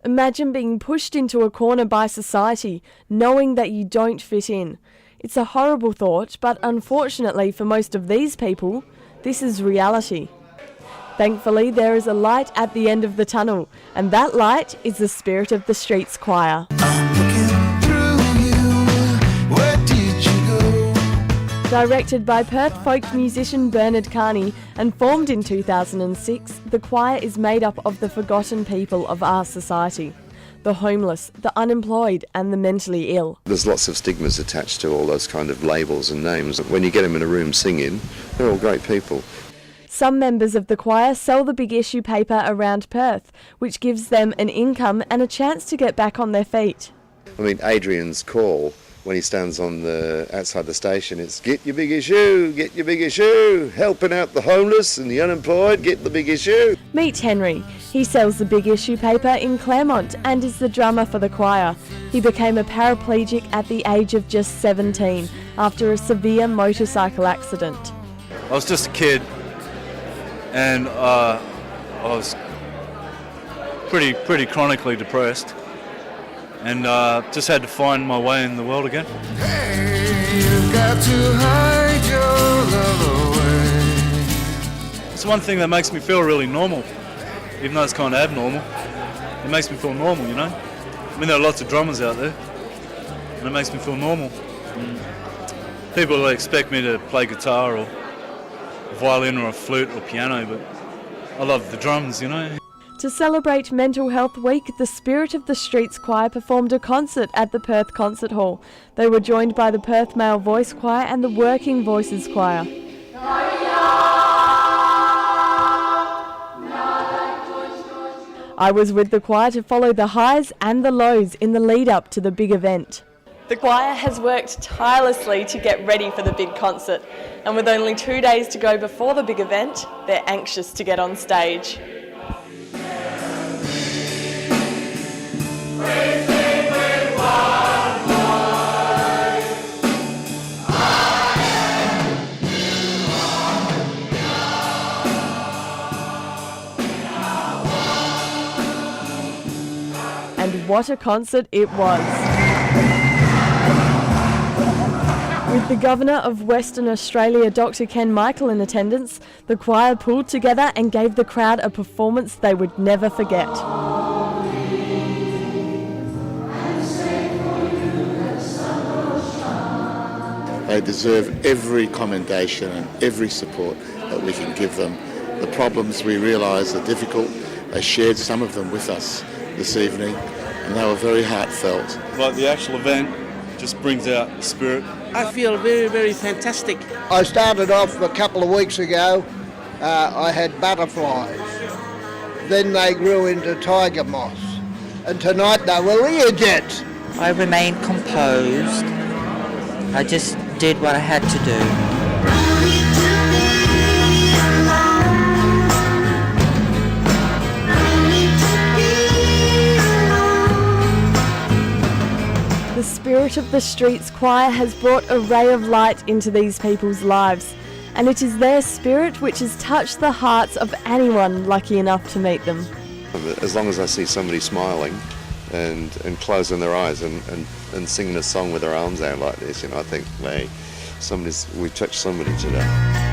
Imagine being pushed into a corner by society, knowing that you don't fit in. It's a horrible thought, but unfortunately for most of these people, this is reality. Thankfully, there is a light at the end of the tunnel, and that light is the Spirit of the Streets Choir. Directed by Perth folk musician Bernard Carney and formed in 2006, the choir is made up of the forgotten people of our society. The homeless, the unemployed and the mentally ill. There's lots of stigmas attached to all those kind of labels and names. When you get them in a room singing, they're all great people. Some members of the choir sell the Big Issue paper around Perth, which gives them an income and a chance to get back on their feet. I mean, Adrian's call when he stands outside the station, it's get your big issue, helping out the homeless and the unemployed, get the big issue. Meet Henry. He sells the Big Issue paper in Claremont and is the drummer for the choir. He became a paraplegic at the age of just 17 after a severe motorcycle accident. I was just a kid and I was pretty chronically depressed. And just had to find my way in the world again. Hey, you got to hide your love away. It's one thing that makes me feel really normal, even though it's kind of abnormal. It makes me feel normal, you know? I mean, there are lots of drummers out there, and it makes me feel normal. People expect me to play guitar or a violin or a flute or piano, but I love the drums, you know? To celebrate Mental Health Week, the Spirit of the Streets Choir performed a concert at the Perth Concert Hall. They were joined by the Perth Male Voice Choir and the Working Voices Choir. I was with the choir to follow the highs and the lows in the lead up to the big event. The choir has worked tirelessly to get ready for the big concert, and with only 2 days to go before the big event, they're anxious to get on stage. And what a concert it was. With the Governor of Western Australia, Dr. Ken Michael, in attendance, the choir pulled together and gave the crowd a performance they would never forget. They deserve every commendation and every support that we can give them. The problems we realise are difficult. They shared some of them with us this evening, and they were very heartfelt. Like the actual event just brings out the spirit. I feel very, very fantastic. I started off a couple of weeks ago, I had butterflies. Then they grew into tiger moths. And tonight they were Learjets. I remained composed. I just did what I had to do. The Spirit of the Streets Choir has brought a ray of light into these people's lives, and it is their spirit which has touched the hearts of anyone lucky enough to meet them. As long as I see somebody smiling and closing their eyes and singing a song with their arms out like this, you know, I think, hey, we've touched somebody today.